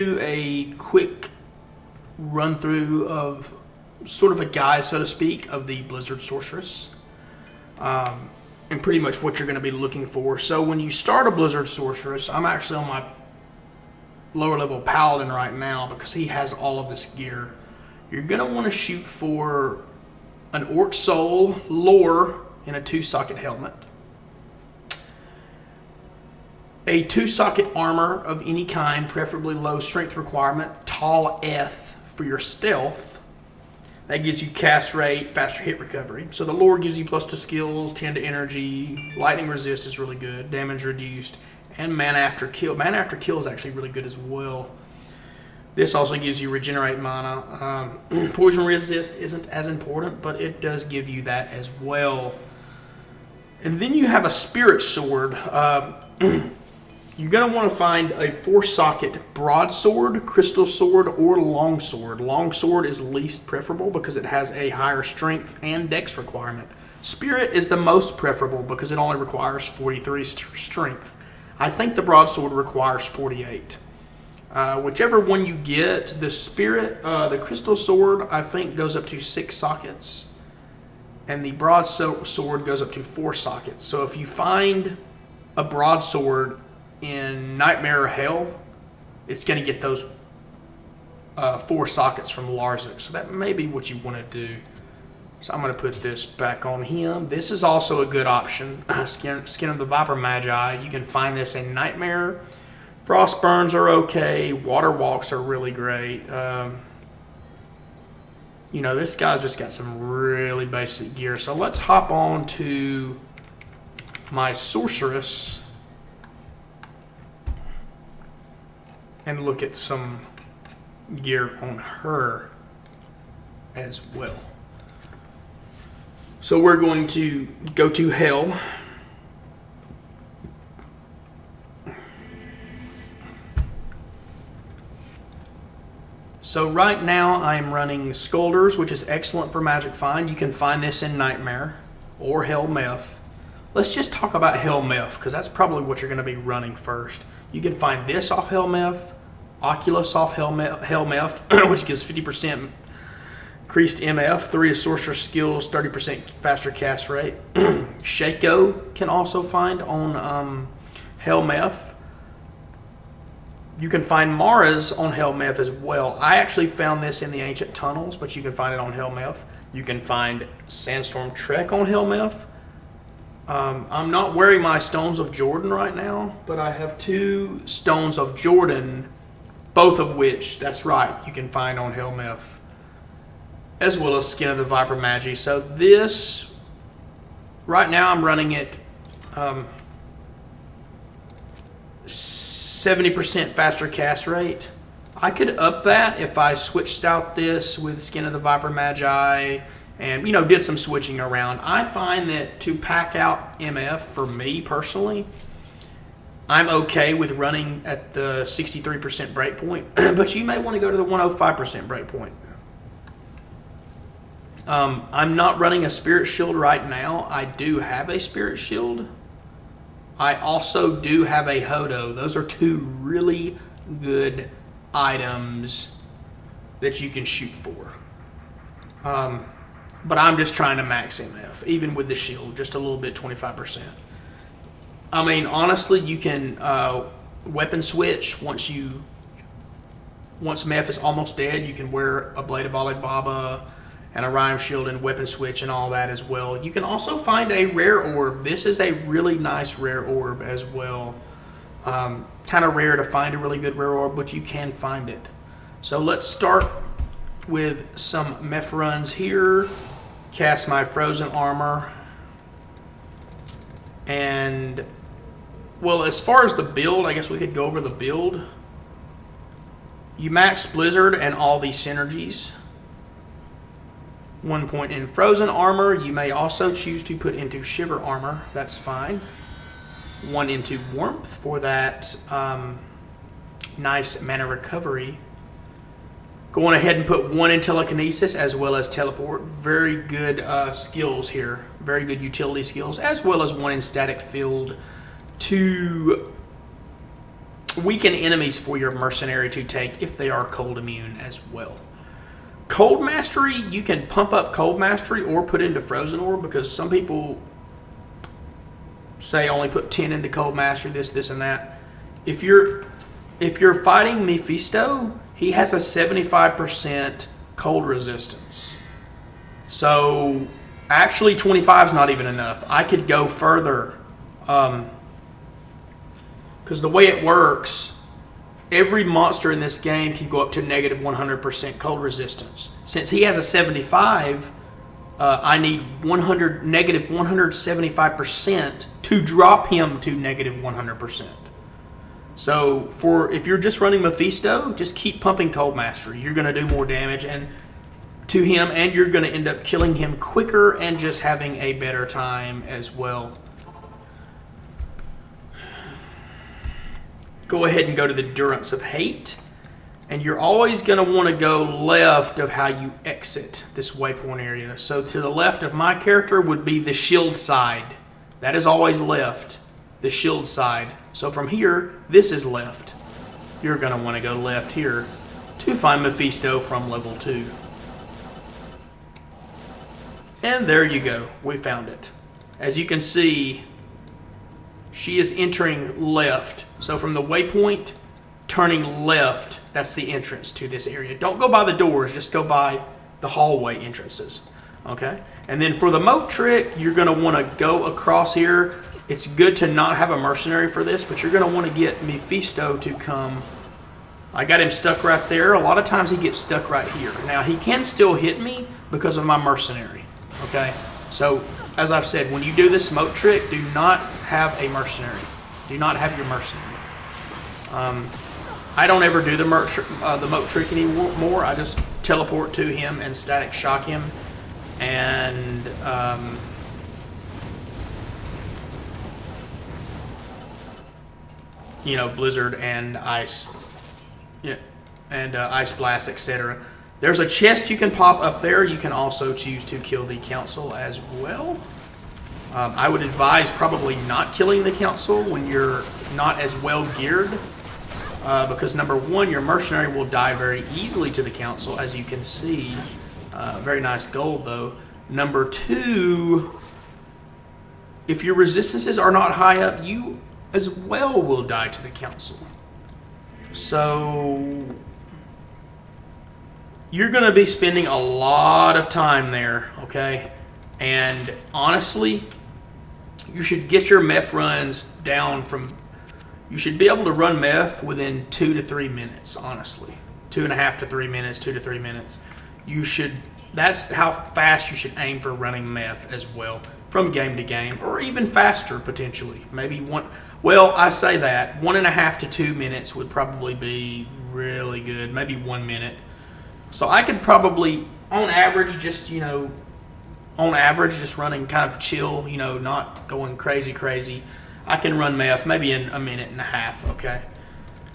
do a quick run through of sort of a guide, so to speak, of the Blizzard Sorceress, and pretty much what you're going to be looking for. So when you start a Blizzard Sorceress, I'm actually on my lower level Paladin right now because he has all of this gear. You're going to want to shoot for an Orc Soul, Lore, and a 2-socket helmet. A 2-socket armor of any kind, preferably low strength requirement, tall F for your stealth. That gives you cast rate, faster hit recovery. So the lore gives you plus to skills, 10 to energy, lightning resist is really good, damage reduced, and mana after kill. Mana after kill is actually really good as well. This also gives you regenerate mana. Poison resist isn't as important, but it does give you that as well. And then you have a spirit sword. You're going to want to find a 4-socket broadsword, crystal sword, or longsword. Longsword is least preferable because it has a higher strength and dex requirement. Spirit is the most preferable because it only requires 43 strength. I think the broadsword requires 48. Whichever one you get, the spirit, the crystal sword, I think goes up to 6 sockets. And the broadsword goes up to 4 sockets. So if you find a broadsword in Nightmare or Hell, it's going to get those 4 sockets from Larzik. So that may be what you want to do. So I'm going to put this back on him. This is also a good option. Skin of the Viper Magi. You can find this in Nightmare. Frost Burns are okay. Water Walks are really great. You know, this guy's just got some really basic gear. So let's hop on to my Sorceress and look at some gear on her as well. So we're going to go to Hell. So right now I'm running Scolders, which is excellent for Magic Find. You can find this in Nightmare or Hellmuth. Let's just talk about Hellmuth because that's probably what you're going to be running first. You can find this off Hellmuth, Oculus off Hellmuth, which gives 50% increased MF, 3 to sorcerer skills, 30% faster cast rate. Shaco can also find on Hellmuth. You can find Mara's on Hellmuth as well. I actually found this in the Ancient Tunnels, but you can find it on Hellmuth. You can find Sandstorm Trek on Hellmuth. I'm not wearing my Stones of Jordan right now, but I have 2 Stones of Jordan, both of which, that's right, you can find on Hellmuth, as well as Skin of the Viper Magi. So this, right now I'm running it 70% faster cast rate. I could up that if I switched out this with Skin of the Viper Magi and, you know, did some switching around. I find that to pack out MF, for me personally, I'm okay with running at the 63% breakpoint, but you may want to go to the 105% breakpoint. I'm not running a Spirit Shield right now. I do have a Spirit Shield. I also do have a Hodo. Those are 2 really good items that you can shoot for. But I'm just trying to max MF, even with the shield, just a little bit, 25%. I mean, honestly, you can weapon switch once MF is almost dead. You can wear a Blade of Ali Baba and a Rhyme Shield and weapon switch and all that as well. You can also find a rare orb. This is a really nice rare orb as well. Kind of rare to find a really good rare orb, but you can find it. So let's start with some Meph runs here. Cast my Frozen Armor. And, well, as far as the build, I guess we could go over the build. You max Blizzard and all these synergies. 1 point in Frozen Armor. You may also choose to put into Shiver Armor. That's fine. 1 into Warmth for that nice mana recovery. Going ahead and put 1 in Telekinesis as well as Teleport. Very good skills here. Very good utility skills. As well as 1 in Static Field to weaken enemies for your mercenary to take if they are cold immune as well. Cold mastery, you can pump up cold mastery or put into frozen orb, because some people say only put 10 into cold mastery, this and that. If you're fighting Mephisto, he has a 75% cold resistance. So actually 25 is not even enough. I could go further, because the way it works, every monster in this game can go up to negative 100% cold resistance. Since he has a 75, I need negative 175% to drop him to negative 100%. So if you're just running Mephisto, just keep pumping cold mastery. You're going to do more damage to him, and you're going to end up killing him quicker and just having a better time as well. Go ahead and go to the Durance of Hate, and you're always going to want to go left of how you exit this waypoint area. So to the left of my character would be the shield side. That is always left, the shield side. So from here, this is left. You're going to want to go left here to find Mephisto from level 2. And there you go, we found it. As you can see, she is entering left. So from the waypoint, turning left, that's the entrance to this area. Don't go by the doors, just go by the hallway entrances. Okay? And then for the moat trick, you're going to want to go across here. It's good to not have a mercenary for this, but you're going to want to get Mephisto to come. I got him stuck right there. A lot of times he gets stuck right here. Now, he can still hit me because of my mercenary. Okay? So, as I've said, when you do this moat trick, do not have a mercenary. Do not have your mercenary. I don't ever do the moat trick anymore. I just teleport to him and static shock him. And blizzard and ice, and ice blast, etc. There's a chest you can pop up there. You can also choose to kill the council as well. I would advise probably not killing the council when you're not as well geared, because number one, your mercenary will die very easily to the council, as you can see. Very nice gold though. Number two, if your resistances are not high up, you as well will die to the council. So you're going to be spending a lot of time there, okay? And honestly, you should get your meth runs down from... You should be able to run meth within 2 to 3 minutes, honestly. 2.5 to 3 minutes, 2 to 3 minutes. You should... That's how fast you should aim for running meth as well, from game to game, or even faster, potentially. Maybe one... Well, I say that. 1.5 to 2 minutes would probably be really good. Maybe 1 minute. So I could probably, on average, just running kind of chill, not going crazy. I can run meth maybe in 1.5 minutes, okay?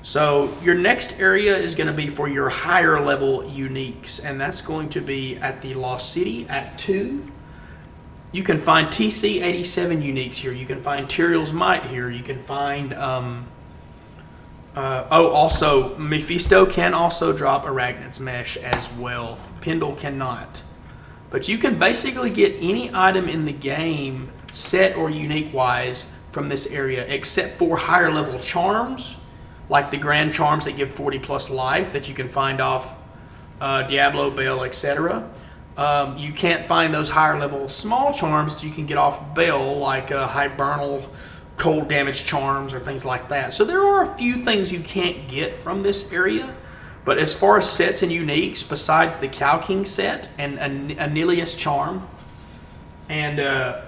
So your next area is going to be for your higher level uniques, and that's going to be at the Lost City at 2. You can find TC87 uniques here. You can find Tyrael's Might here. You can find... also, Mephisto can also drop Arachnid's Mesh as well. Pendle cannot. But you can basically get any item in the game, set or unique-wise, from this area, except for higher level charms, like the Grand Charms that give 40 plus life that you can find off Diablo, Bell, etc. You can't find those higher level small charms that you can get off Bell, like Hibernal, cold damage charms, or things like that. So there are a few things you can't get from this area, but as far as sets and uniques, besides the Cow King set and Anilius charm and a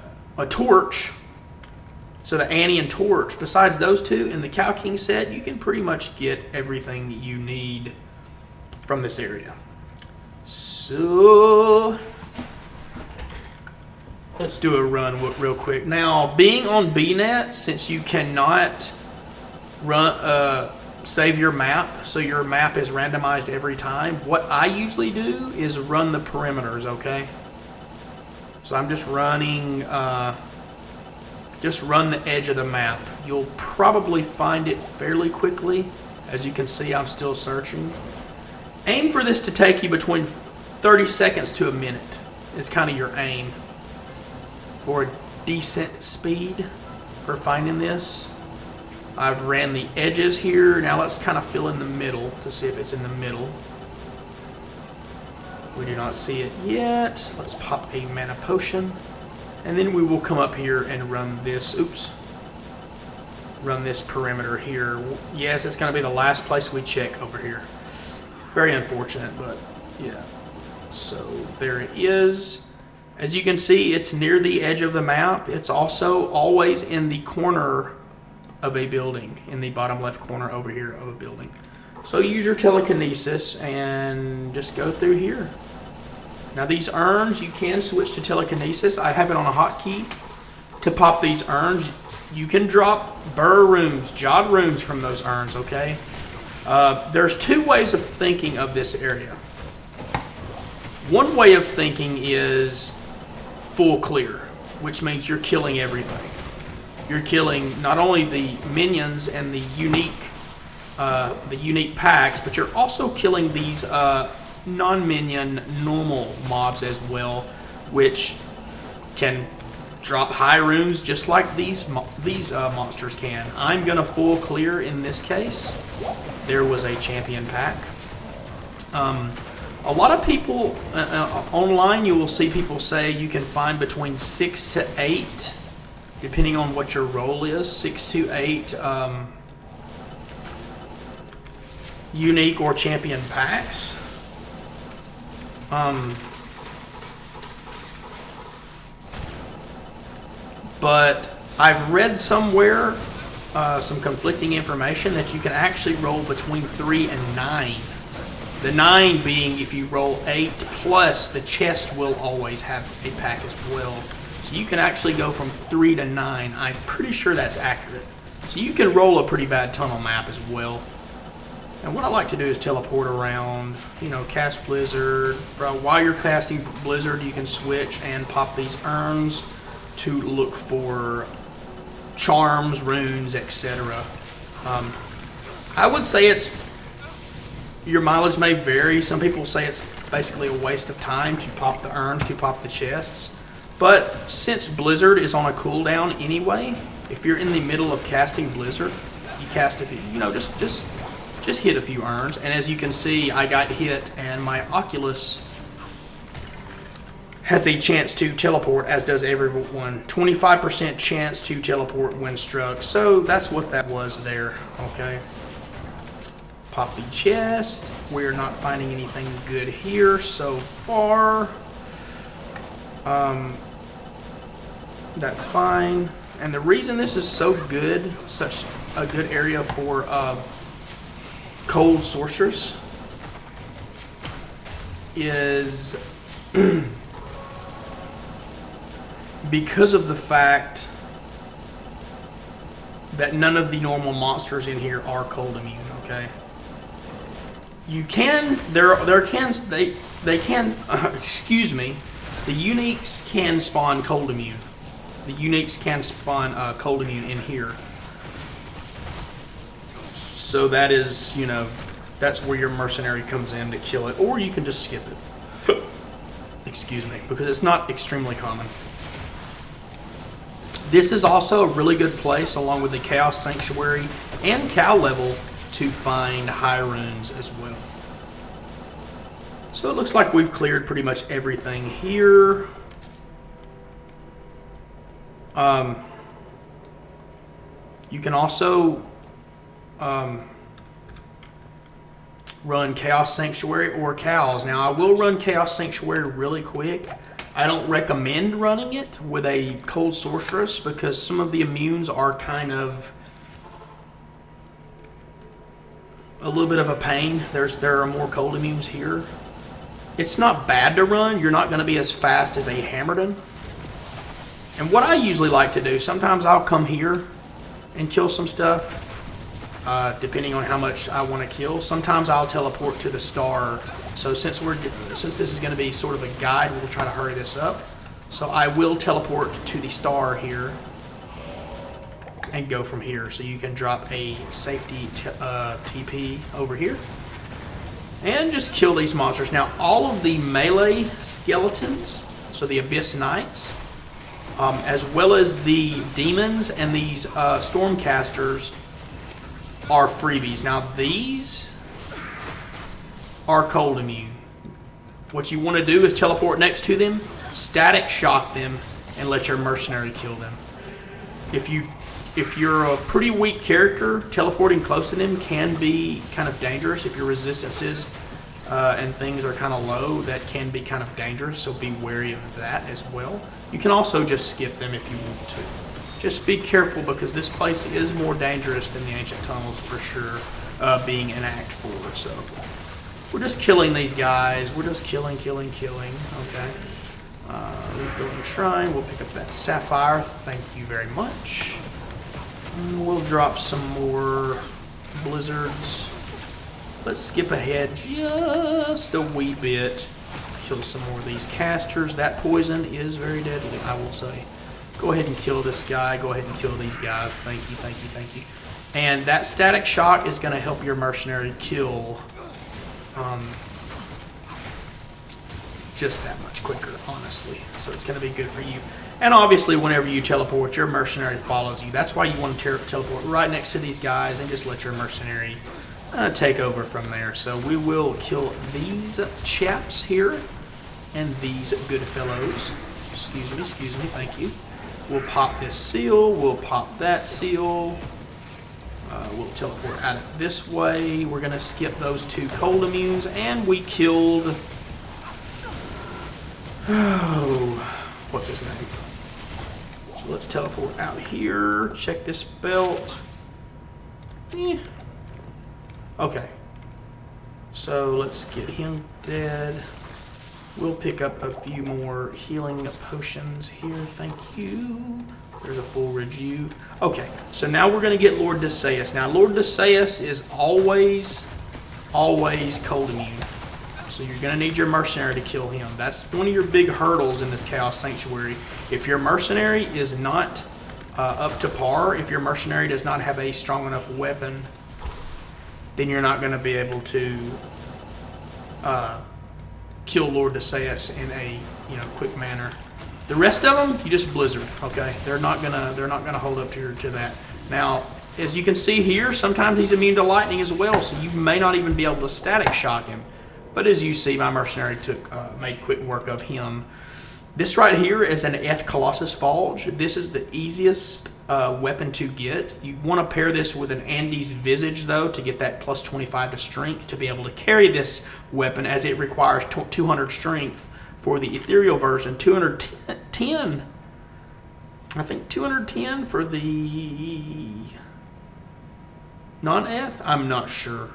torch, so the Annie and torch, besides those two and the Cow King set, you can pretty much get everything you need from this area. So let's do a run real quick. Now, being on BNet, since you cannot save your map, so your map is randomized every time, what I usually do is run the perimeters, okay? So I'm just running, just run the edge of the map. you'll probably find it fairly quickly. As you can see, I'm still searching. Aim for this to take you between 30 seconds to a minute is kind of your aim for a decent speed for finding this. I've ran the edges here. Now let's kind of fill in the middle to see if it's in the middle. We do not see it yet. Let's pop a mana potion. And then we will come up here and run this. Oops. Run this perimeter here. Yes, it's going to be the last place we check over here. Very unfortunate, but yeah. So there it is. As you can see, it's near the edge of the map. It's also always in the corner of a building, in the bottom left corner over here of a building. So use your telekinesis and just go through here. Now these urns, you can switch to telekinesis. I have it on a hotkey to pop these urns. You can drop burr runes, jod runes from those urns, okay? There's two ways of thinking of this area. One way of thinking is full clear, which means you're killing everything. You're killing not only the minions and the unique packs, but you're also killing these non-minion normal mobs as well, which can drop high runes just like these monsters can. I'm gonna full clear in this case. There was a champion pack. A lot of people online, you will see people say you can find between 6 to 8, depending on what your role is, 6 to 8 unique or champion packs. But I've read somewhere some conflicting information that you can actually roll between 3 and 9. The 9 being if you roll 8 plus the chest will always have a pack as well. So you can actually go from 3 to 9. I'm pretty sure that's accurate. So you can roll a pretty bad tunnel map as well. And what I like to do is teleport around, you know, cast Blizzard. While you're casting Blizzard, you can switch and pop these urns to look for charms, runes, etc. I would say your mileage may vary. Some people say it's basically a waste of time to pop the urns, to pop the chests. But since Blizzard is on a cooldown anyway, if you're in the middle of casting Blizzard, you cast a few, you know, just hit a few urns. And as you can see, I got hit and my Oculus has a chance to teleport, as does everyone. 25% chance to teleport when struck. So that's what that was there, okay? Pop the chest. We're not finding anything good here so far. That's fine. And the reason this is so good, such a good area for cold sorceress, is because of the fact that none of the normal monsters in here are cold immune, okay? You can, they can, excuse me, the uniques can spawn cold immune. The uniques can spawn cold immune in here. So that is, you know, that's where your mercenary comes in to kill it. Or you can just skip it. Excuse me, because it's not extremely common. This is also a really good place, along with the Chaos Sanctuary and Cow level, to find high runes as well. So it looks like we've cleared pretty much everything here. You can also run Chaos Sanctuary or Cows. Now I will run Chaos Sanctuary really quick. I don't recommend running it with a cold sorceress because some of the immunes are kind of a little bit of a pain. There are more cold immunes here. It's not bad to run. You're not going to be as fast as a Hammerden. And what I usually like to do, sometimes I'll come here and kill some stuff, depending on how much I want to kill. Sometimes I'll teleport to the star. So since this is going to be sort of a guide, we'll try to hurry this up. So I will teleport to the star here. and go from here. So you can drop a safety TP over here and just kill these monsters. Now, all of the melee skeletons, so the Abyss Knights, as well as the demons and these Stormcasters, are freebies. Now, these are cold immune. What you want to do is teleport next to them, static shock them, and let your mercenary kill them. If you're a pretty weak character, teleporting close to them can be kind of dangerous. If your resistances and things are kind of low, that can be kind of dangerous, so be wary of that as well. You can also just skip them if you want to. Just be careful, because this place is more dangerous than the Ancient Tunnels for sure, being in Act 4. So we're just killing these guys. We're just killing. Okay. Refilling Shrine. We'll pick up that Sapphire. Thank you very much. We'll drop some more Blizzards. Let's skip ahead just a wee bit. Kill some more of these casters. That poison is very deadly, I will say. Go ahead and kill this guy. Go ahead and kill these guys. Thank you. And that static shock is going to help your mercenary kill just that much quicker, honestly. So it's going to be good for you. And obviously, whenever you teleport, your mercenary follows you. That's why you want to teleport right next to these guys and just let your mercenary take over from there. So we will kill these chaps here and these good fellows. Excuse me, thank you. We'll pop this seal. We'll pop that seal. We'll teleport out of this way. We're going to skip those two cold immunes. And we killed... Oh, what's his name? So let's teleport out here. Check this belt. Okay. So let's get him dead. We'll pick up a few more healing potions here. Thank you. There's a full rejuve. Okay, so now we're going to get Lord Deseus. Now, Lord Deseus is always cold immune. So you're going to need your mercenary to kill him. That's one of your big hurdles in this Chaos Sanctuary. If your mercenary is not up to par, if your mercenary does not have a strong enough weapon, then you're not going to be able to kill Lord Deseus in a quick manner. The rest of them, you just blizzard. Okay, they're not gonna hold up to that. Now, as you can see here, sometimes he's immune to lightning as well, so you may not even be able to static shock him. But as you see, my mercenary made quick work of him. This right here is an Eth Colossus Fulge. This is the easiest weapon to get. You want to pair this with an Andes Visage, though, to get that plus 25 to strength to be able to carry this weapon, as it requires 200 strength for the ethereal version, 210. I think 210 for the non-Eth? I'm not sure.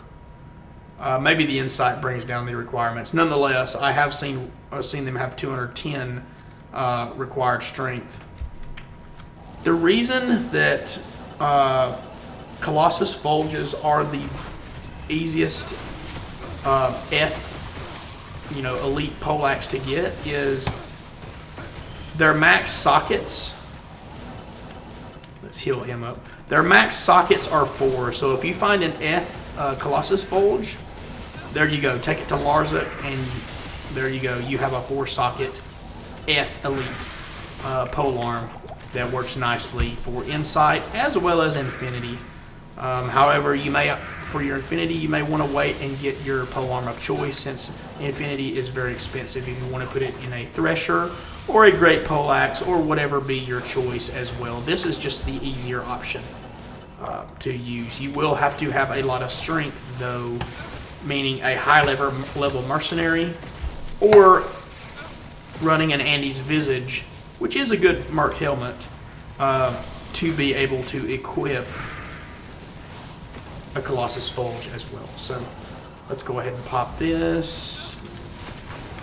Maybe the Insight brings down the requirements. Nonetheless, I have seen them have 210 required strength. The reason that Colossus Fulges are the easiest elite poleaxe to get is their max sockets. Let's heal him up. Their max sockets are 4. So if you find an Colossus Fulge, there you go. Take it to Larza, and there you go. You have a 4-socket Elite polearm that works nicely for Insight as well as Infinity. However, for your Infinity, you may want to wait and get your polearm of choice, since Infinity is very expensive. If you want to put it in a Thresher or a Great Poleaxe or whatever be your choice as well. This is just the easier option to use. You will have to have a lot of strength, though, meaning a high level mercenary or running an Andes Visage, which is a good Merc helmet, to be able to equip a Colossus Fulge as well. So let's go ahead and pop this.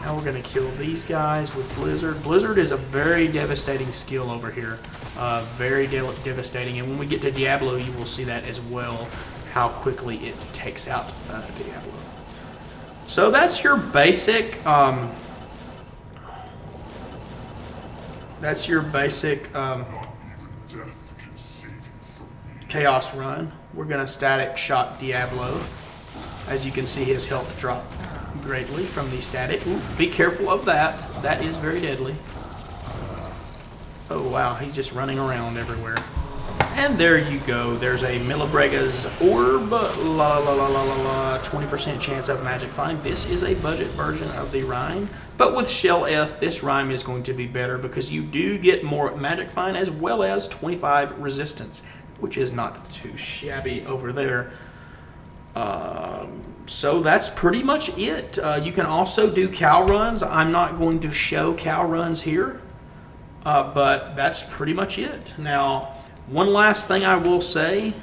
Now we're going to kill these guys with Blizzard. Blizzard is a very devastating skill over here. Very devastating. And when we get to Diablo, you will see that as well, how quickly it takes out Diablo. So that's your basic... Chaos run, we're going to static shock Diablo. As you can see, his health dropped greatly from the static. Ooh, be careful of that. That is very deadly. Oh wow, he's just running around everywhere. And there you go. There's a Milibrega's Orb. 20% chance of magic find. This is a budget version of the Rhine. But with Shell F, this Rhyme is going to be better because you do get more magic find as well as 25 resistance, which is not too shabby over there. So that's pretty much it. You can also do cow runs. I'm not going to show cow runs here, but that's pretty much it. Now, one last thing I will say,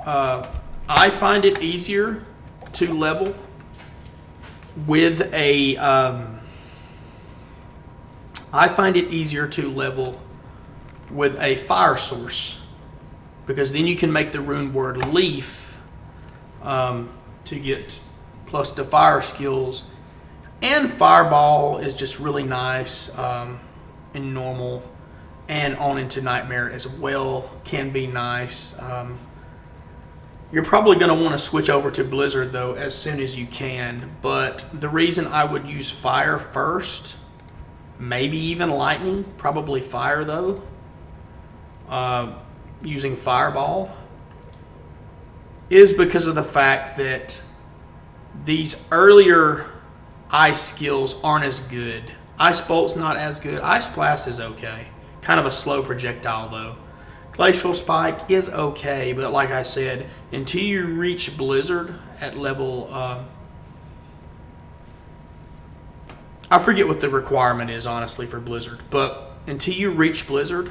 I find it easier to level with a fire source, because then you can make the rune word leaf to get plus the fire skills, and fireball is just really nice in normal. And on into Nightmare as well can be nice. You're probably going to want to switch over to Blizzard though as soon as you can. But the reason I would use Fire first, maybe even Lightning, probably Fire though, using Fireball, is because of the fact that these earlier ice skills aren't as good. Ice Bolt's not as good. Ice Blast is okay. Kind of a slow projectile though. Glacial Spike is okay, but like I said, until you reach Blizzard at level, I forget what the requirement is honestly for Blizzard, but until you reach Blizzard,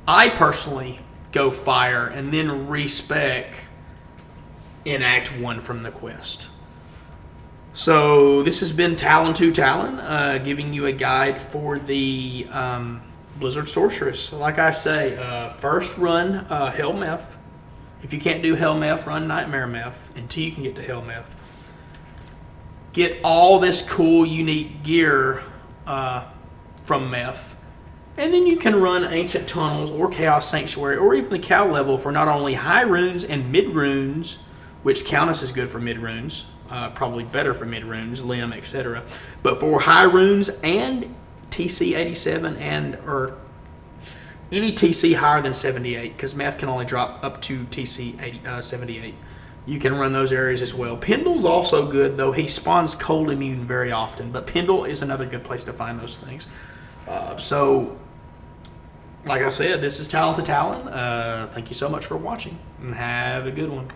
I personally go Fire and then respec in Act 1 from the quest. So this has been Talon to Talon, giving you a guide for the Blizzard Sorceress. Like I say, first run Hellmuth. If you can't do Hellmuth, run Nightmare Meth until you can get to Hellmuth. Get all this cool, unique gear from Meth. And then you can run Ancient Tunnels or Chaos Sanctuary or even the Cow level for not only high runes and mid runes, which Countess is good for mid runes, probably better for mid runes, Limb, etc. But for high runes and TC 87 or any TC higher than 78, because Meth can only drop up to TC 78. You can run those areas as well. Pendle's also good, though he spawns cold immune very often, but Pendle is another good place to find those things. So, like I said, this is Talon to Talon. Thank you so much for watching, and have a good one.